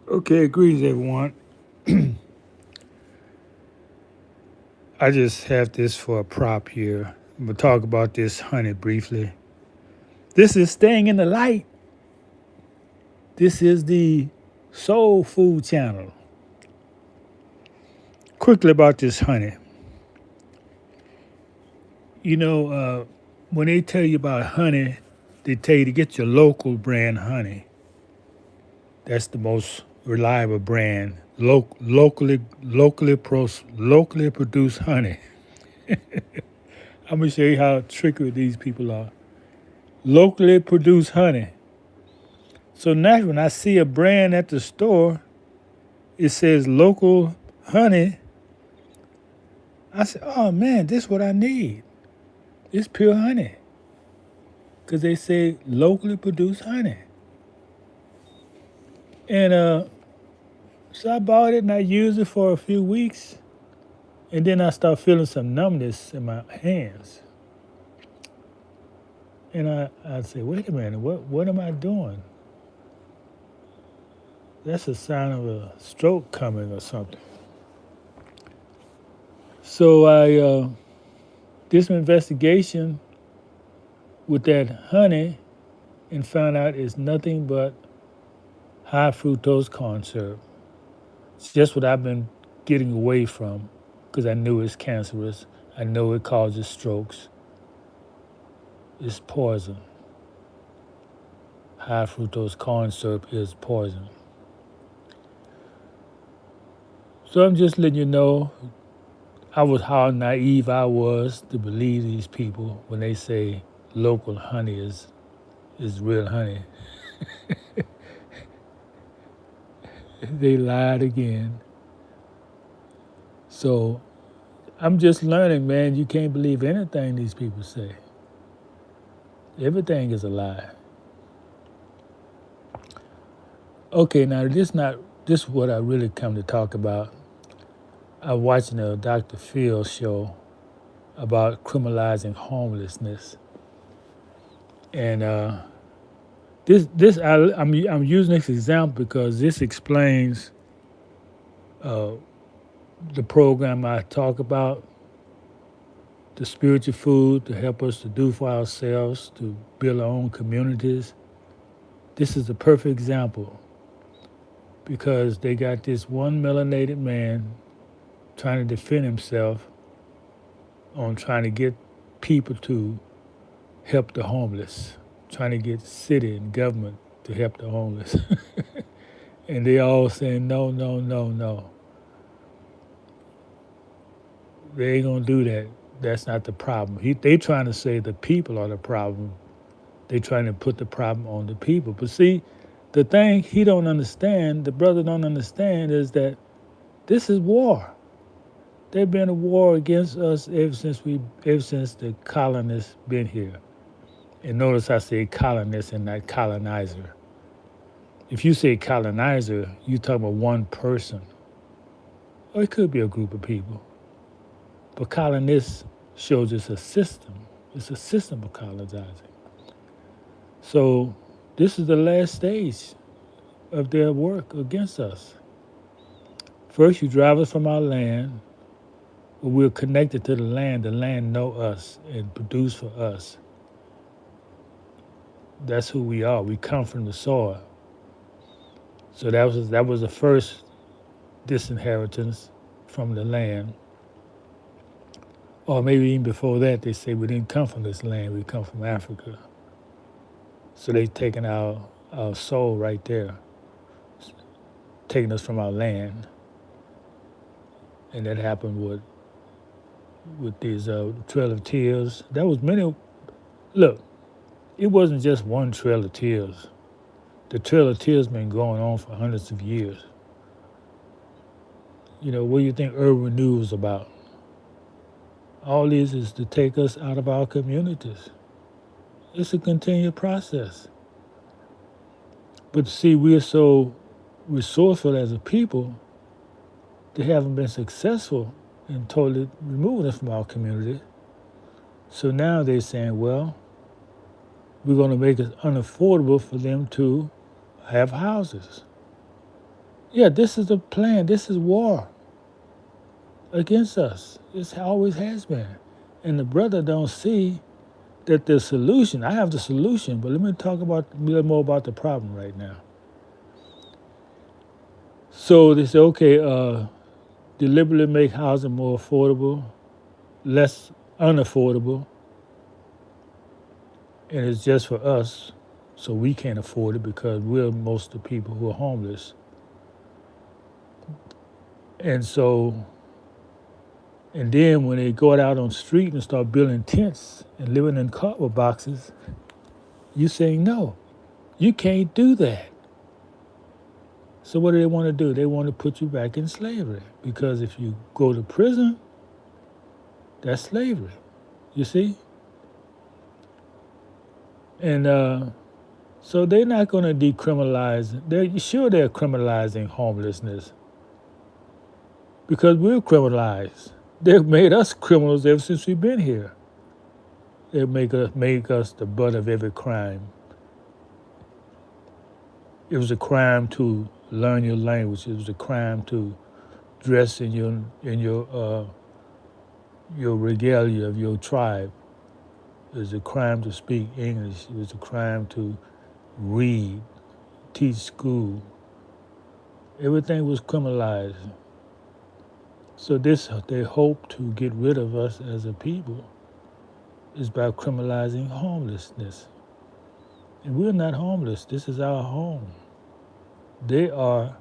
Okay, greetings everyone. I just have this for a prop here. I'm gonna talk about this honey briefly. This is Staying in the Light. This is the Soul Food Channel. Quickly about this honey. You know, when they tell you about honey, they tell you to get your local brand honey. That's the most reliable brand. Locally produced honey. I'm gonna show you how tricky these people are. Locally produced honey. So now when I see a brand at the store, it says local honey. I say, oh man, this is what I need. It's pure honey. Because they say locally produced honey. And so I bought it and I used it for a few weeks. And then I start feeling some numbness in my hands. And I say, wait a minute, what am I doing? That's a sign of a stroke coming or something. So I did some investigation with that honey and found out it's nothing but high fructose corn syrup. It's just what I've been getting away from because I knew it's cancerous. I know it causes strokes. It's poison. High fructose corn syrup is poison. So I'm just letting you know how naive I was to believe these people when they say local honey is real honey. They lied again. So I'm just learning, man, you can't believe anything these people say. Everything is a lie. Okay, now this is what I really come to talk about. I'm watching a Dr. Phil show about criminalizing homelessness, and I'm using this example because this explains uh, the program I talk about, the spiritual food to help us to do for ourselves, to build our own communities. This is a perfect example because they got this one melanated man trying to defend himself on trying to get people to help the homeless, trying to get city and government to help the homeless. And they all saying, no, no, no, no. They ain't gonna do that. That's not the problem. They trying to say the people are the problem. They trying to put the problem on the people. But see, the thing he don't understand, the brother don't understand, is that this is war. There's been a war against us ever since the colonists been here. And notice I say colonist and not colonizer. If you say colonizer, you talking about one person, or it could be a group of people. But colonist shows it's a system. It's a system of colonizing. So this is the last stage of their work against us. First, you drive us from our land, but we're connected to the land. The land know us and produce for us. That's who we are. We come from the soil. So that was the first disinheritance from the land. Or maybe even before that, they say we didn't come from this land. We come from Africa. So they've taken our soul right there, taking us from our land. And that happened with these Trail of Tears. That was many. Look, it wasn't just one Trail of Tears. The Trail of Tears been going on for hundreds of years. You know, what do you think urban renewal is about? All this is to take us out of our communities. It's a continued process. But see, we're so resourceful as a people, they haven't been successful in totally removing us from our community. So now they're saying, well, we're going to make it unaffordable for them to have houses. Yeah, this is the plan. This is war against us. It always has been. And the brother don't see that the solution, I have the solution, but let me talk about a little more about the problem right now. So they say, okay, deliberately make housing more affordable, less unaffordable, and it's just for us, so we can't afford it because we're most of the people who are homeless. And so, and then when they go out on the street and start building tents and living in cardboard boxes, you saying no, you can't do that. So what do they want to do? They want to put you back in slavery because if you go to prison, that's slavery. You see, and so they're not going to decriminalize. They're sure they're criminalizing homelessness because we're criminalized. They've made us criminals ever since we've been here. They make us the butt of every crime. It was a crime to learn your language. It was a crime to dress in your regalia of your tribe. It was a crime to speak English. It was a crime to read, teach school. Everything was criminalized. So this, they hope to get rid of us as a people is by criminalizing homelessness. And we're not homeless. This is our home. They are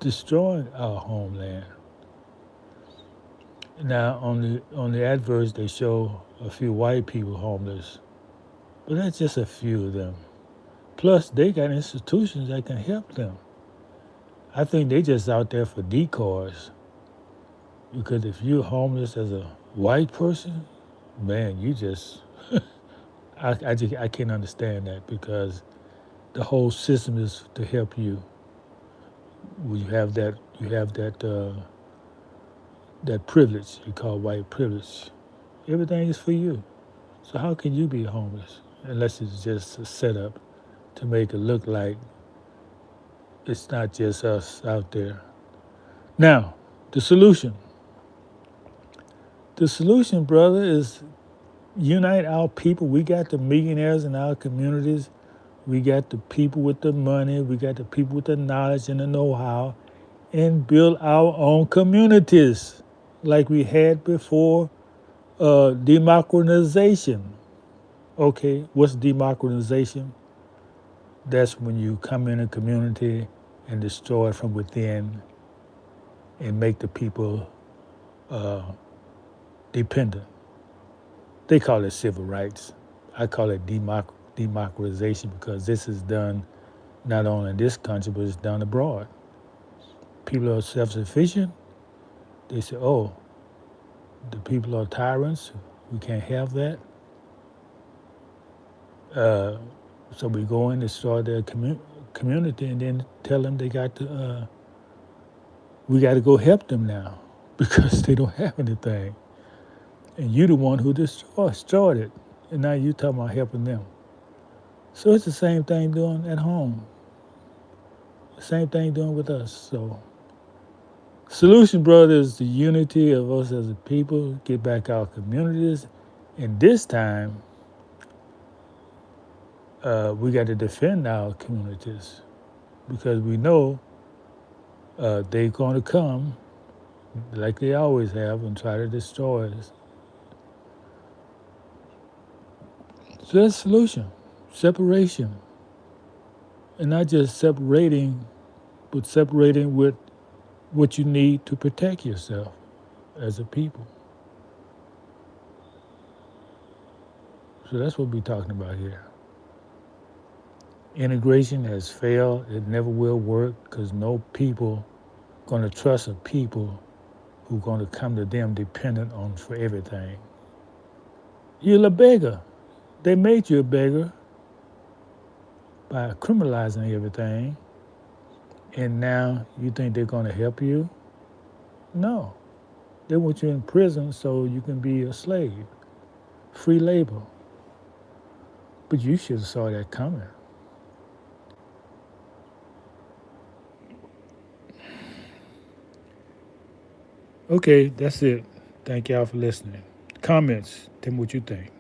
destroying our homeland. Now on the adverts they show a few white people homeless, but that's just a few of them. Plus they got institutions that can help them. I think they just out there for decoys. Because if you're homeless as a white person, man, you just I can't understand that because the whole system is to help you. You have that privilege you call white privilege. Everything is for you. So how can you be homeless unless it's just a setup to make it look like it's not just us out there? Now, the solution. The solution, brother, is unite our people. We got the millionaires in our communities. We got the people with the money. We got the people with the knowledge and the know-how, and build our own communities like we had before democratization. Okay, what's democratization? That's when you come in a community and destroy it from within and make the people uh, dependent. They call it civil rights. I call it democratization because this is done not only in this country, but it's done abroad. People are self-sufficient. They say, oh, the people are tyrants. We can't have that. Uh, so we go in and start their community and then tell them they got to, we got to go help them now because they don't have anything. And you the one who destroyed it. And now you talking about helping them. So it's the same thing doing at home. The same thing doing with us. So solution, brother, is the unity of us as a people, get back our communities. And this time, we got to defend our communities because we know they're going to come like they always have and try to destroy us. So that's the solution, separation. And not just separating, but separating with what you need to protect yourself as a people. So that's what we're talking about here. Integration has failed. It never will work because no people going to trust a people who going to come to them dependent on for everything. You're a beggar. They made you a beggar by criminalizing everything, and now you think they're going to help you? No. They want you in prison so you can be a slave, free labor. But you should have saw that coming. Okay, that's it. Thank y'all for listening. Comments. Tell me what you think.